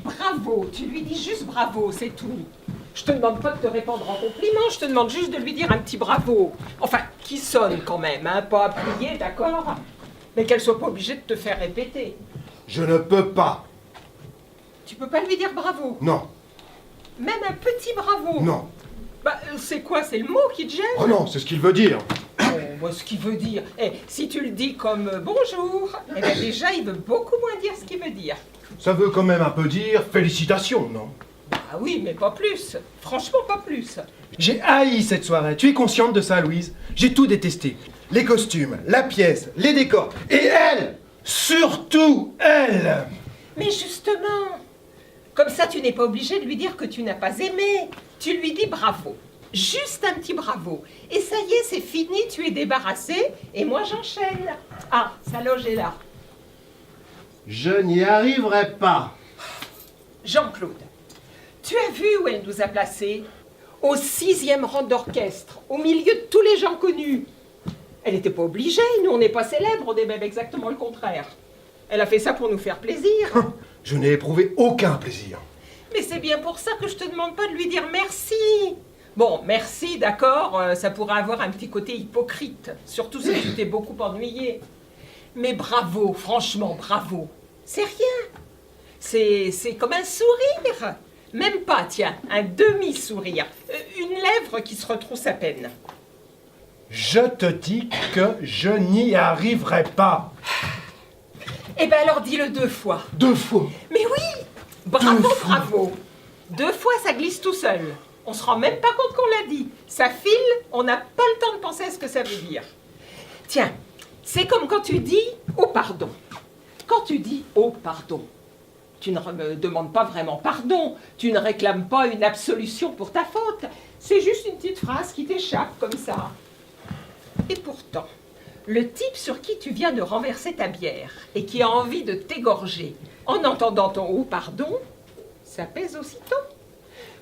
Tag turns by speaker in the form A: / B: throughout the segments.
A: Bravo, tu lui dis juste bravo, c'est tout. Je te demande pas de te répondre en compliment, je te demande juste de lui dire un petit bravo. Enfin, qui sonne quand même, hein, pas appuyé, d'accord? Mais qu'elle soit pas obligée de te faire répéter.
B: Je ne peux pas.
A: Tu peux pas lui dire bravo?
B: Non,
A: Même un petit bravo?
B: non.
A: Bah, c'est quoi? C'est le mot qui te gêne?
B: Oh non, c'est ce qu'il veut dire.
A: Moi, ce qu'il veut dire. Si tu le dis comme bonjour, eh bien déjà, il veut beaucoup moins dire ce qu'il veut dire.
B: Ça veut quand même un peu dire félicitations, non?
A: Ah oui, mais pas plus. Franchement, pas plus.
C: J'ai haï cette soirée. Tu es consciente de ça, Louise? J'ai tout détesté. Les costumes, la pièce, les décors. Et elle! Surtout elle!
A: Mais justement, comme ça, tu n'es pas obligé de lui dire que tu n'as pas aimé. Tu lui dis bravo. Juste un petit bravo. Et ça y est, c'est fini, tu es débarrassé. Et moi, j'enchaîne. Ah, sa loge est là.
B: Je n'y arriverai pas.
A: Jean-Claude, tu as vu où elle nous a placés? Au 6e rang d'orchestre, au milieu de tous les gens connus. Elle n'était pas obligée, nous on n'est pas célèbres, on est même exactement le contraire. Elle a fait ça pour nous faire plaisir.
B: Je n'ai éprouvé aucun plaisir.
A: Mais c'est bien pour ça que je te demande pas de lui dire merci. Bon, merci, d'accord, ça pourrait avoir un petit côté hypocrite, surtout si tu t'es beaucoup ennuyé. Mais bravo, franchement, bravo. C'est rien. C'est comme un sourire. Même pas, tiens, un demi-sourire. Une lèvre qui se retrousse à peine.
C: Je te dis que je n'y arriverai pas.
A: Eh ben alors dis-le 2 fois.
B: 2 fois.
A: Mais oui, bravo,
B: 2 fois.
A: bravo. 2 fois, ça glisse tout seul. On se rend même pas compte qu'on l'a dit. Ça file, on n'a pas le temps de penser à ce que ça veut dire. Tiens, c'est comme quand tu dis « oh pardon ». Quand tu dis « oh pardon », tu ne me demandes pas vraiment pardon, tu ne réclames pas une absolution pour ta faute. C'est juste une petite phrase qui t'échappe comme ça. Et pourtant, le type sur qui tu viens de renverser ta bière et qui a envie de t'égorger en entendant ton « oh pardon », ça pèse aussitôt.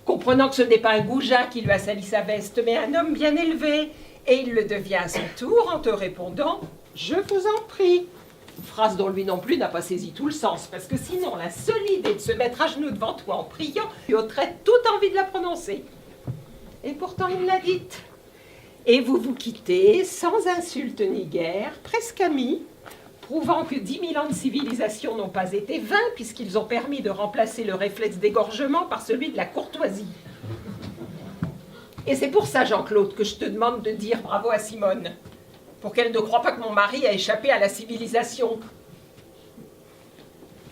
A: Comprenant que ce n'est pas un goujat qui lui a sali sa veste, mais un homme bien élevé. Et il le devient à son tour en te répondant « je vous en prie ». Phrase dont lui non plus n'a pas saisi tout le sens, parce que sinon la seule idée de se mettre à genoux devant toi en priant lui ôterait toute envie de la prononcer. Et pourtant il l'a dite. Et vous vous quittez sans insulte ni guerre, presque amis, prouvant que 10 000 ans de civilisation n'ont pas été vains, puisqu'ils ont permis de remplacer le réflexe d'égorgement par celui de la courtoisie. Et c'est pour ça, Jean-Claude, que je te demande de dire bravo à Simone, pour qu'elle ne croie pas que mon mari a échappé à la civilisation.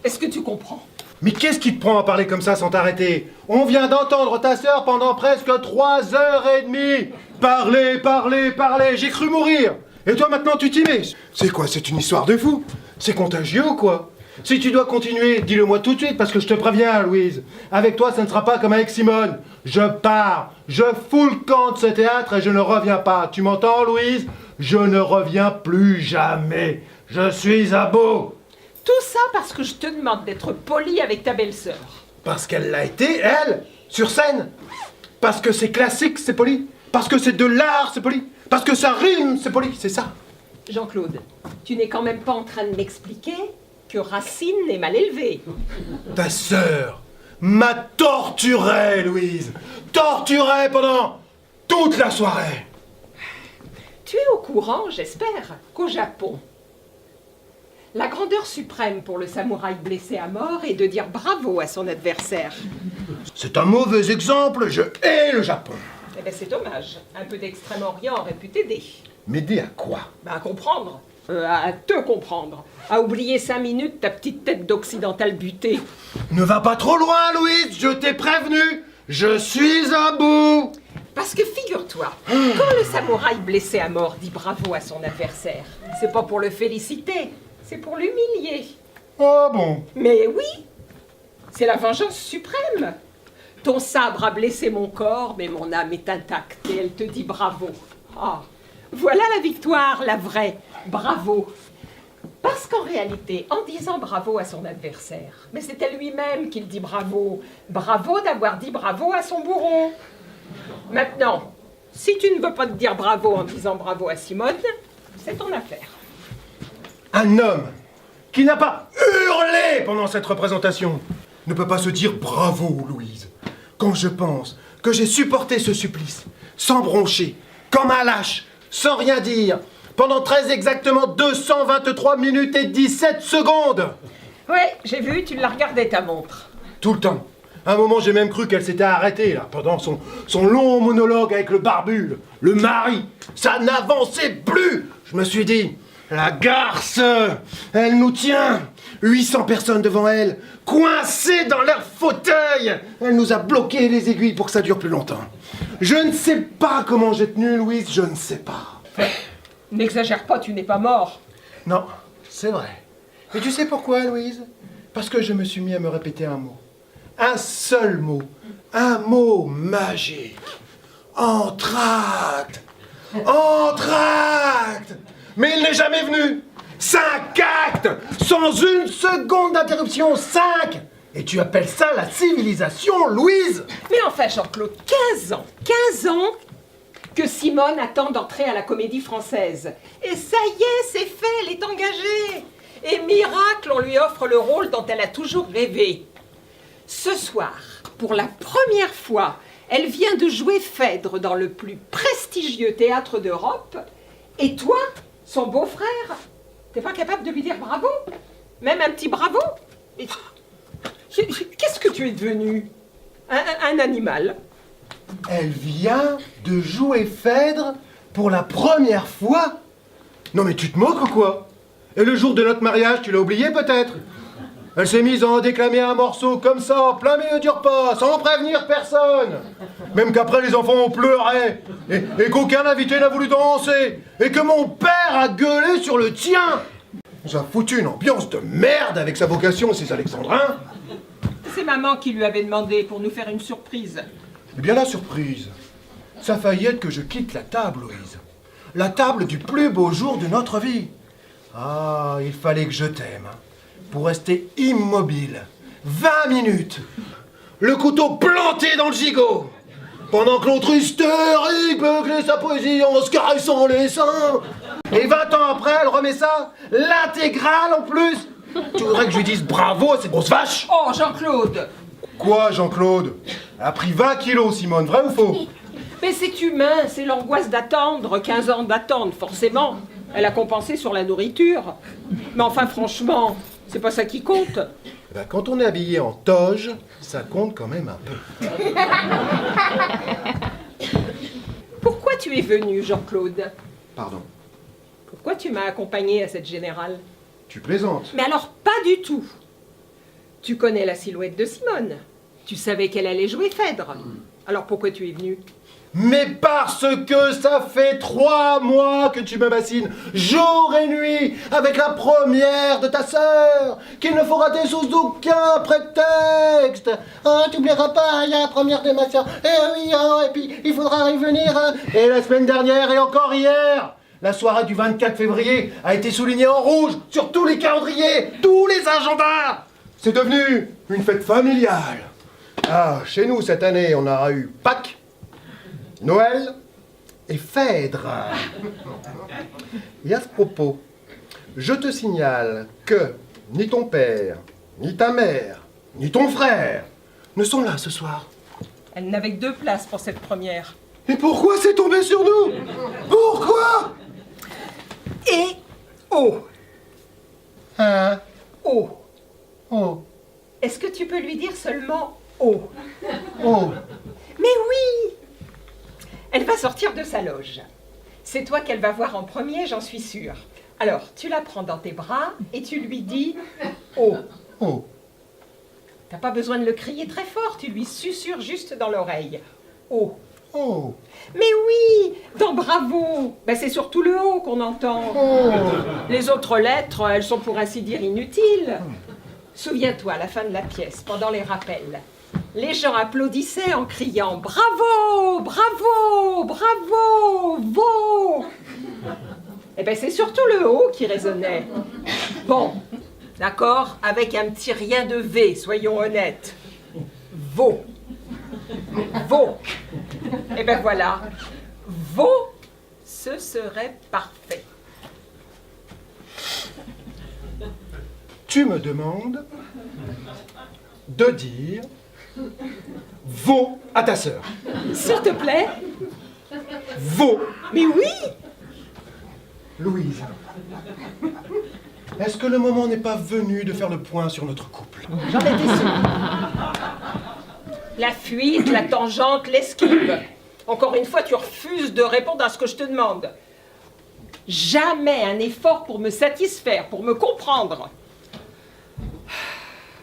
A: Est-ce que tu comprends?
C: Mais qu'est-ce qui te prend à parler comme ça sans t'arrêter? On vient d'entendre ta sœur pendant presque 3h30. Parler, parler, parler, j'ai cru mourir. Et toi maintenant tu t'y mets.
B: C'est quoi, c'est une histoire de fou?
C: C'est contagieux ou quoi? Si tu dois continuer, dis-le moi tout de suite parce que je te préviens, Louise. Avec toi, ça ne sera pas comme avec Simone. Je pars, je fous le camp de ce théâtre et je ne reviens pas. Tu m'entends, Louise? Je ne reviens plus jamais. Je suis à bout.
A: Tout ça parce que je te demande d'être poli avec ta belle-sœur.
C: Parce qu'elle l'a été, elle, sur scène. Parce que c'est classique, c'est poli. Parce que c'est de l'art, c'est poli. Parce que ça rime, c'est poli, c'est ça.
A: Jean-Claude, tu n'es quand même pas en train de m'expliquer que Racine est mal élevé.
C: Ta sœur m'a torturé, Louise. Torturé pendant toute la soirée.
A: Tu es au courant, j'espère, qu'au Japon, la grandeur suprême pour le samouraï blessé à mort est de dire bravo à son adversaire.
C: C'est un mauvais exemple, je hais le Japon.
A: Eh bien, c'est dommage. Un peu d'Extrême-Orient aurait pu t'aider.
B: M'aider à quoi?
A: À comprendre. À te comprendre. À oublier 5 minutes ta petite tête d'occidental butée.
C: Ne va pas trop loin, Louise, je t'ai prévenu. Je suis à bout.
A: Parce que figure-toi, quand le samouraï blessé à mort dit bravo à son adversaire, c'est pas pour le féliciter, c'est pour l'humilier.
C: Ah bon?
A: Mais oui, c'est la vengeance suprême. Ton sabre a blessé mon corps, mais mon âme est intacte et elle te dit bravo. Ah, voilà la victoire, la vraie. Bravo. Parce qu'en réalité, en disant bravo à son adversaire, mais c'est à lui-même qu'il dit bravo. Bravo d'avoir dit bravo à son bourreau. Maintenant, si tu ne veux pas te dire bravo en disant bravo à Simone, c'est ton affaire.
C: Un homme qui n'a pas hurlé pendant cette représentation, ne peut pas se dire bravo, Louise. Quand je pense que j'ai supporté ce supplice, sans broncher, comme un lâche, sans rien dire, pendant très exactement 223 minutes et 17 secondes.
A: Ouais, j'ai vu, tu l'as regardé ta montre.
C: Tout le temps. À un moment, j'ai même cru qu'elle s'était arrêtée, là, pendant son long monologue avec le barbu, le mari. Ça n'avançait plus. Je me suis dit, la garce, elle nous tient. 800 personnes devant elle, coincées dans leur fauteuil. Elle nous a bloqué les aiguilles pour que ça dure plus longtemps. Je ne sais pas comment j'ai tenu, Louise, je ne sais pas.
A: N'exagère pas, tu n'es pas mort.
C: Non, c'est vrai. Mais tu sais pourquoi, Louise? Parce que je me suis mis à me répéter un mot. Un seul mot. Un mot magique. Entr'acte. Entr'acte. Mais il n'est jamais venu. 5 actes. Sans une seconde d'interruption. 5. Et tu appelles ça la civilisation, Louise?
A: Mais enfin, Jean-Claude, 15 ans que Simone attend d'entrer à la Comédie Française. Et ça y est, c'est fait, elle est engagée. Et miracle, on lui offre le rôle dont elle a toujours rêvé. Ce soir, pour la première fois, elle vient de jouer Phèdre dans le plus prestigieux théâtre d'Europe. Et toi, son beau-frère, t'es pas capable de lui dire bravo? Même un petit bravo? Et qu'est-ce que tu es devenu? Un animal?
C: Elle vient de jouer Phèdre pour la première fois? Non mais tu te moques ou quoi? Et le jour de notre mariage, tu l'as oublié peut-être? Elle s'est mise à en déclamer un morceau comme ça, en plein milieu du repas, sans prévenir personne. Même qu'après les enfants ont pleuré, et qu'aucun invité n'a voulu danser, et que mon père a gueulé sur le tien. Ça a foutu une ambiance de merde avec sa vocation et ses alexandrins.
A: C'est maman qui lui avait demandé pour nous faire une surprise.
C: Eh bien la surprise, ça faillit être que je quitte la table, Louise. La table du plus beau jour de notre vie. Ah, il fallait que je t'aime. Pour rester immobile. 20 minutes. Le couteau planté dans le gigot. Pendant que l'autre hystérique beuglait sa poésie en se caressant les seins. Et 20 ans après, elle remet ça, l'intégrale en plus. Tu voudrais que je lui dise bravo à cette grosse vache?
A: Oh, Jean-Claude!
C: Quoi, Jean-Claude? Elle a pris 20 kilos, Simone, vrai ou faux?
A: Mais c'est humain, c'est l'angoisse d'attendre, 15 ans d'attente, forcément. Elle a compensé sur la nourriture. Mais enfin, franchement, c'est pas ça qui compte.
C: Ben, quand on est habillé en toge, ça compte quand même un peu.
A: Pourquoi tu es venu, Jean-Claude?
C: Pardon,
A: Pourquoi tu m'as accompagné à cette générale?
C: tu plaisantes.
A: Mais alors, pas du tout. Tu connais la silhouette de Simone. Tu savais qu'elle allait jouer Phèdre. Alors pourquoi tu es venu?
C: Mais parce que ça fait 3 mois que tu me bassines, jour et nuit, avec la première de ta sœur, qu'il ne faut rater sous aucun prétexte. Ah, tu n'oublieras pas, il y a la première de ma sœur. Eh oui, oh, et puis il faudra y venir. Hein. Et la semaine dernière et encore hier, la soirée du 24 février a été soulignée en rouge sur tous les calendriers, tous les agendas. C'est devenu une fête familiale. Ah, chez nous, cette année, on aura eu Pâques, Noël et Phèdre. Et à ce propos, je te signale que ni ton père, ni ta mère, ni ton frère ne sont là ce soir.
A: Elle n'avait que 2 places pour cette première.
C: Et pourquoi c'est tombé sur nous? Pourquoi?
A: Et oh,
C: Hein?
A: oh.
C: Oh,
A: Est-ce que tu peux lui dire seulement oh?
C: oh.
A: Mais oui! Elle va sortir de sa loge. C'est toi qu'elle va voir en premier, j'en suis sûre. Alors, tu la prends dans tes bras et tu lui dis oh.
C: Oh.
A: T'as pas besoin de le crier très fort, tu lui susurres juste dans l'oreille. Oh.
C: Oh.
A: Mais oui, dans bravo, ben, c'est surtout le haut qu'on entend.
C: Oh.
A: Les autres lettres, elles sont pour ainsi dire inutiles. Souviens-toi, à la fin de la pièce, pendant les rappels, les gens applaudissaient en criant « Bravo, bravo, bravo, vo !» Eh bien, c'est surtout le haut qui résonnait. Bon, d'accord, avec un petit rien de V, soyons honnêtes. Vo. Vo. Eh bien voilà, vo, ce serait parfait.
C: Tu me demandes de dire veau à ta sœur.
A: S'il te plaît.
C: Veau.
A: Mais oui.
C: Louise, est-ce que le moment n'est pas venu de faire le point sur notre couple?
A: J'en étais sûre. La fuite, la tangente, l'esquive. Encore une fois, tu refuses de répondre à ce que je te demande. Jamais un effort pour me satisfaire, pour me comprendre.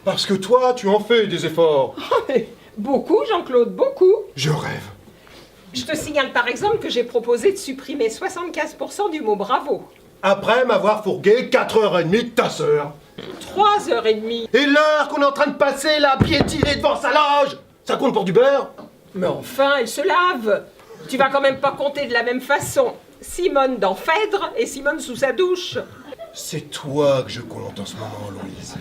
C: Parce que toi, tu en fais des efforts.
A: Beaucoup, Jean-Claude, beaucoup.
C: Je rêve.
A: Je te signale par exemple que j'ai proposé de supprimer 75% du mot bravo.
C: Après m'avoir fourgué 4h30 de ta sœur.
A: 3h30.
C: Et l'heure qu'on est en train de passer là, piétiner devant sa loge, ça compte pour du beurre?
A: Mais enfin, elle se lave. Tu vas quand même pas compter de la même façon. Simone dans Phèdre et Simone sous sa douche.
C: C'est toi que je compte en ce moment, Louise.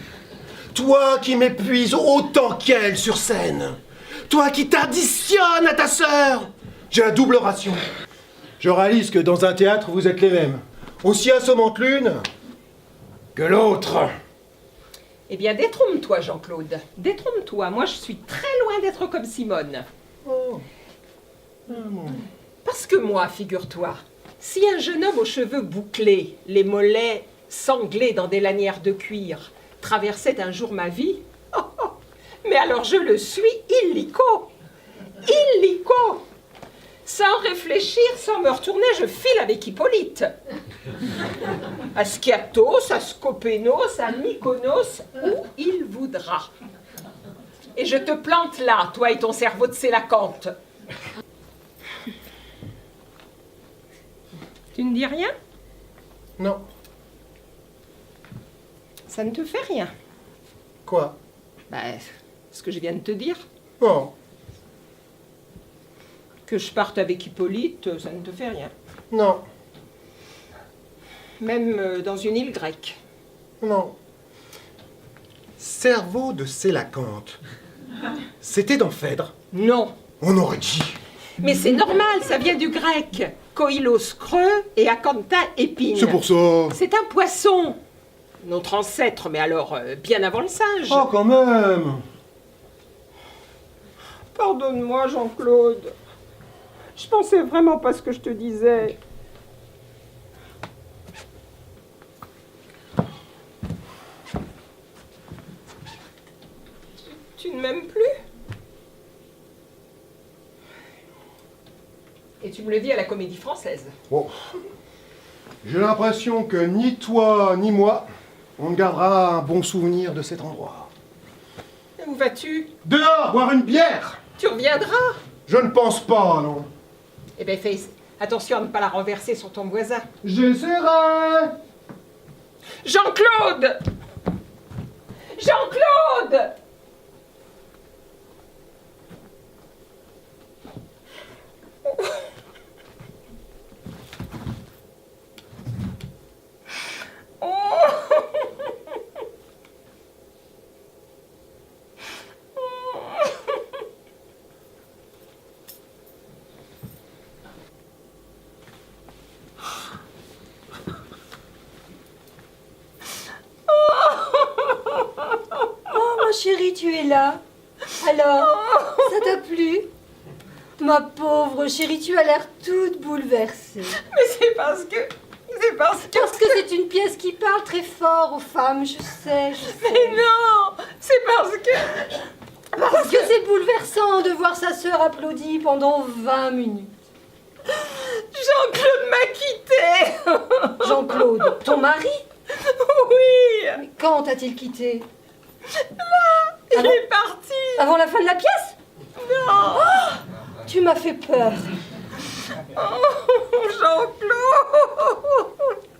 C: Toi qui m'épuises autant qu'elle sur scène. Toi qui t'additionnes à ta sœur. J'ai la double ration. Je réalise que dans un théâtre, vous êtes les mêmes. Aussi assommante l'une que l'autre.
A: Eh bien, détrompe-toi, Jean-Claude. Détrompe-toi. Moi, je suis très loin d'être comme Simone.
C: Oh.
A: Parce que moi, figure-toi, si un jeune homme aux cheveux bouclés, les mollets sanglés dans des lanières de cuir, traversait un jour ma vie, mais alors je le suis illico. Illico. Sans réfléchir, sans me retourner, je file avec Hippolyte. À Skiathos, à Skopénos, à Mykonos, où il voudra. Et je te plante là, toi et ton cerveau de sélacanthe. Tu ne dis rien?
C: Non.
A: Ça ne te fait rien.
C: Quoi?
A: Ce que je viens de te dire.
C: Non.
A: Que je parte avec Hippolyte, ça ne te fait rien.
C: Non.
A: Même dans une île grecque.
C: Non. Cerveau de Sélacanthe. C'était dans Phèdre.
A: Non.
C: On aurait dit.
A: Mais c'est normal, ça vient du grec. Koilos creux et acantha épine.
C: C'est pour ça.
A: C'est un poisson. Notre ancêtre, mais alors bien avant le singe.
C: Oh, quand même.
A: Pardonne-moi, Jean-Claude. Je pensais vraiment pas ce que je te disais. Tu ne m'aimes plus? Et tu me le dis à la Comédie Française.
C: Bon. J'ai l'impression que ni toi ni moi, on ne gardera un bon souvenir de cet endroit.
A: Et où vas-tu?
C: Dehors, boire une bière.
A: Tu reviendras?
C: Je ne pense pas, non.
A: Eh bien, fais attention à ne pas la renverser sur ton voisin.
C: J'essaierai.
A: Jean-Claude! Jean-Claude!
D: Chérie, tu es là. Alors, ça t'a plu? Ma pauvre chérie, tu as l'air toute bouleversée.
A: Mais c'est parce que
D: Parce que c'est une pièce qui parle très fort aux femmes, je sais.
A: Mais non, c'est parce que...
D: Parce que c'est bouleversant de voir sa sœur applaudie pendant 20 minutes.
A: Jean-Claude m'a quitté.
D: Jean-Claude, ton mari?
A: Oui.
D: Mais quand t'a-t-il quitté?
A: Là, il est parti.
D: Avant la fin de la pièce?
A: Non.
D: Oh, tu m'as fait peur.
A: Oh, Jean-Claude.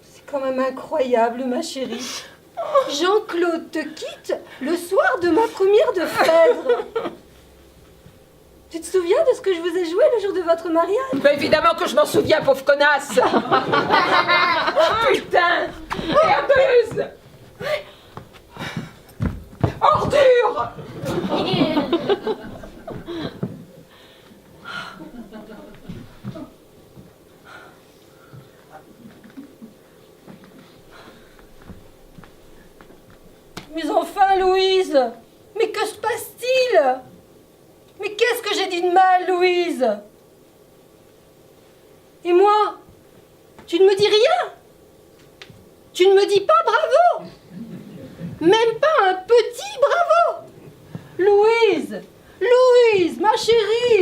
D: C'est quand même incroyable, ma chérie. Jean-Claude te quitte le soir de ma première de Phèdre. Tu te souviens de ce que je vous ai joué le jour de votre mariage?
A: Bah évidemment que je m'en souviens, pauvre connasse. Putain. Herbeuse. Ordure.
D: Mais enfin, Louise, mais que se passe-t-il? Louise. Et moi, tu ne me dis rien? Tu ne me dis pas bravo? Même pas un petit bravo? Louise, Louise, ma chérie,